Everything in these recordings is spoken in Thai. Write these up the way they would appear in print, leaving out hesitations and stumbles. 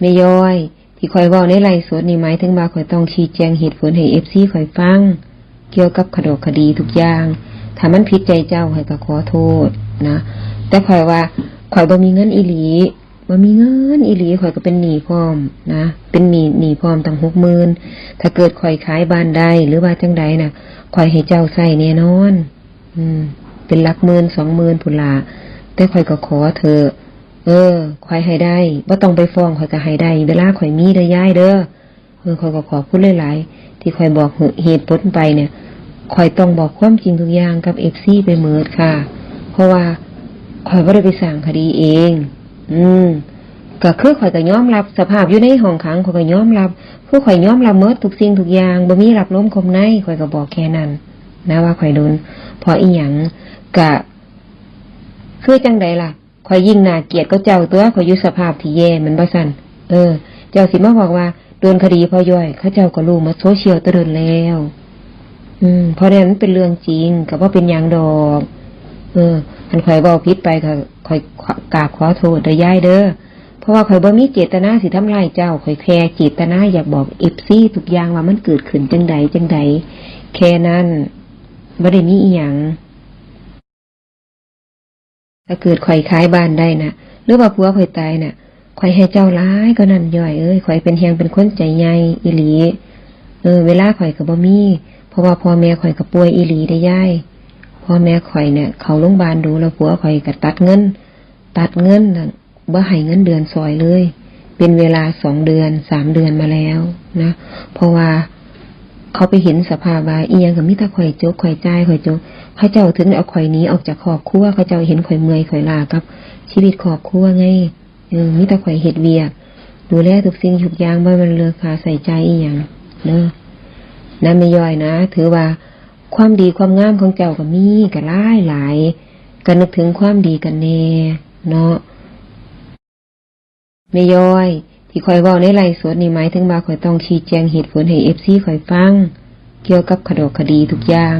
แม่ย้อยที่ข่อยเว้าในไลฟ์สดนี่หมายถึงว่าข่อยต้องชี้แจงเหตุผลให้ FC ข่อยฟังเกี่ยวกับคดีทุกอย่างถ้ามันผิดใจเจ้าข่อยก็ขอโทษนะแต่ข่อยว่าข่อยบ่มีเงินอีหลีบ่มีเงินอีหลีข่อยก็เป็นหนี้พร้อมนะเป็นหนี้พร้อมตั้ง 60,000ถ้าเกิดข่อยขายบ้านได้หรือว่าจังใดน่ะข่อยให้เจ้าใช้แน่นอนเป็นหลักหมื่น 20,000พุ่นล่ะแต่ข่อยก็ขอเถอะข่อยให้ได้บ่ต้องไปฟ้องข่อยก็ให้ได้เวลาข่อยมีเด้อยายเด้อข่อยก็ขอพูดหลายๆที่ข่อยบอกเหตุผลไปเนี่ยข่อยต้องบอกความจริงทุกอย่างกับ FC ไปหมดค่ะเพราะว่าข่อยบ่ได้ไปสร้างคดีเองก็คือข่อยก็ยอมรับสภาพอยู่ในห้องขังข่อยก็ยอมรับคือข่อยยอมรับหมดทุกสิ่งทุกอย่างบ่มีรับล้มคมในข่อยก็บอกแค่นั้นนะว่าข่อยโดนเพราะอีหยังก็คือจังใดล่ะข่อยยิ่งน่าเกลียดก็เจ้าตัวข่อยอยู่สภาพที่แย่มันบ่ซั่นเจ้าสิมาบอกว่าโดนคดีพ่อย่อยเขาเจ้าก็รู้มาโซเชียลตะเดินแล้วเพราะนั้นเป็นเรื่องจริงก็บ่เป็นหยังดอกอันข่อยเว้าผิดไปก็ข่อยกราบขอโทษเด้อยายเด้อเพราะว่าข่อยบ่มีเจตนาสิทำร้ายเจ้าข่อยแค่เจตนาอยากบอก FC ทุกอย่างว่ามันเกิดขึ้นจังใดแค่นั้นบ่ได้มีอีหยังถ้าเกิดข่อยขายบ้านได้น่ะหรือว่าผัวข่อยตายน่ะข่อยให้เจ้าหลายก็นั่นย่อยข่อยเป็นแฮงเป็นคนใจใหญ่อีหลีเวลาข่อยก็บ่มีเพราะว่าพ่อแม่ข่อยก็ป่วยอีหลีได้ยายพ่อแม่ข่อยเนี่ยเข้าโรงพยาบาลดูแล้วผัวข่อยก็ตัดเงินน่ะบ่ให้เงินเดือนซอยเลยเป็นเวลา2 เดือน 3 เดือนมาแล้วนะเพราะว่าเขาไปเห็นสภาพว่าอีหยังก็มีแต่ข่อยจกข่อยจ่ายข่อยจกเขาเจ้าถึงเอาข่อยหนีออกจากครอบครัวเขาเจ้าเห็นข่อยเมื่อยข่อยล้ากับชีวิตครอบครัวไงมีแต่ข่อยเฮ็ดเวียกดูแลทุกสิ่งทุกอย่างบ่มันเหลือค่าใส่ใจอีหยังเด้อนั่นไม่ย่อยนะถือว่าความดีความงามของเจ้าก็มีก็หลายก็นึกถึงความดีกันแน่เนาะไม่ย่อยที่ข่อยเว้าในไลฟ์สดนี่หมายถึงว่าข่อยต้องชี้แจงเหตุผลให้ FC ข่อยฟังเกี่ยวกับคดีทุกอย่าง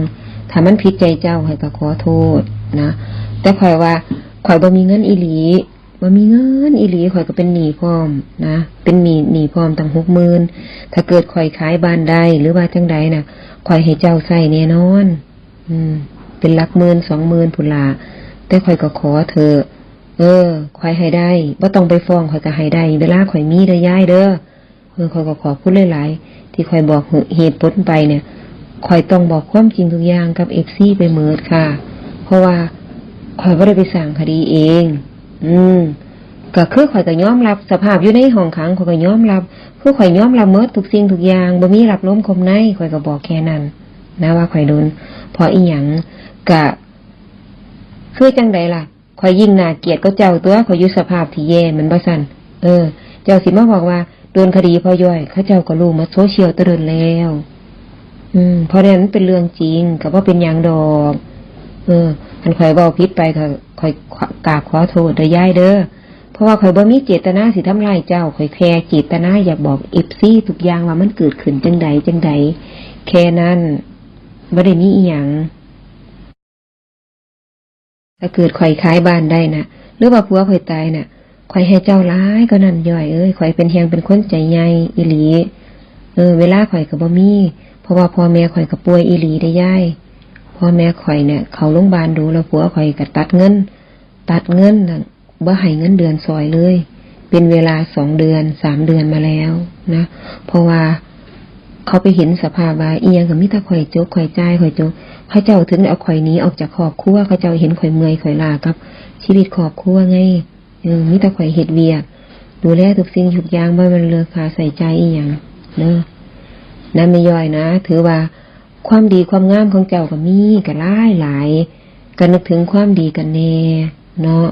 ถ้ามันผิดใจเจ้าข่อยก็ขอโทษนะแต่ข่อยว่าข่อยบ่มีเงินอีหลีข่อยก็เป็นหนี้พร้อมนะเป็นหนี้พร้อมตั้ง 60,000ถ้าเกิดข่อยขายบ้านได้หรือว่าจังใดน่ะข่อยให้เจ้าใช้แน่นอนเป็นหลักหมื่น 20,000พุ่นล่ะแต่ข่อยก็ขอเถอะข่อยให้ได้บ่ต้องไปฟ้องข่อยก็ให้ได้เวลาข่อยมีเด้อยายเด้อข่อยก็ขอพูดหลายๆที่ข่อยบอกเหตุผลไปเนี่ยข่อยต้องบอกความจริงทุกอย่างกับ FC ไปหมดค่ะเพราะว่าข่อยบ่ได้ไปสร้างคดีเองก็คือข่อยก็ยอมรับสภาพอยู่ในห้องขังข่อยก็ยอมรับคือข่อยยอมรับหมดทุกสิ่งทุกอย่างบ่มีรับล้มคมในข่อยก็บอกแค่นั้นนะว่าข่อยโดนเพราะอีหยังก็คือจังใดล่ะข่อยยิ่งน่าเกลียดก็เจ้าตัวข่อยอยู่สภาพที่แย่มันบ่ซั่นเจ้าสิมาบอกว่าโดนคดีพ่อย่อยเขาเจ้าก็รู้มาโซเชียลตะเดินแล้วเพราะนั้นเป็นเรื่องจริงก็บ่เป็นหยังดอกอันข่อยเว้าผิดไปก็ข่อยกราบขอโทษเด้อยายเด้อเพราะว่าข่อยบ่มีเจตนาสิทำร้ายเจ้าข่อยแค่เจตนาอยากบอก FC ทุกอย่างว่ามันเกิดขึ้นจังใดแค่นั้นบ่ได้มีอีหยังถ้าเกิดข่อยขายบ้านได้น่ะหรือว่าผัวข่อยตายน่ะข่อยให้เจ้าหลายก็นั่นย่อยข่อยเป็นแฮงเป็นคนใจใหญ่อีหลีเวลาข่อยก็บ่มีเพราะว่าพ่อแม่ข่อยก็ป่วยอีหลีได้ยายพ่อแม่ข่อยเนี่ยเข้าโรงพยาบาลดูแล้วผัวข่อยก็ตัดเงินน่ะบ่ให้เงินเดือนซอยเลยเป็นเวลา2 เดือน 3 เดือนมาแล้วนะเพราะว่าเขาไปเห็นสภาพว่าอีหยังก็มีแต่ข่อยจกข่อยจ่ายข่อยจกเขาเจ้าถึงเอาข่อยหนีออกจากครอบครัวเขาเจ้าเห็นข่อยเมื่อยข่อยล้ากับชีวิตครอบครัวไงมีแต่ข่อยเฮ็ดเวียกดูแลทุกสิ่งทุกอย่างบ่มันเหลือค่าใส่ใจอีหยังเนาะนั่นไม่ย่อยนะถือว่าความดีความงามของเจ้าก็มีก็หลายก็นึกถึงความดีกันแน่เนาะ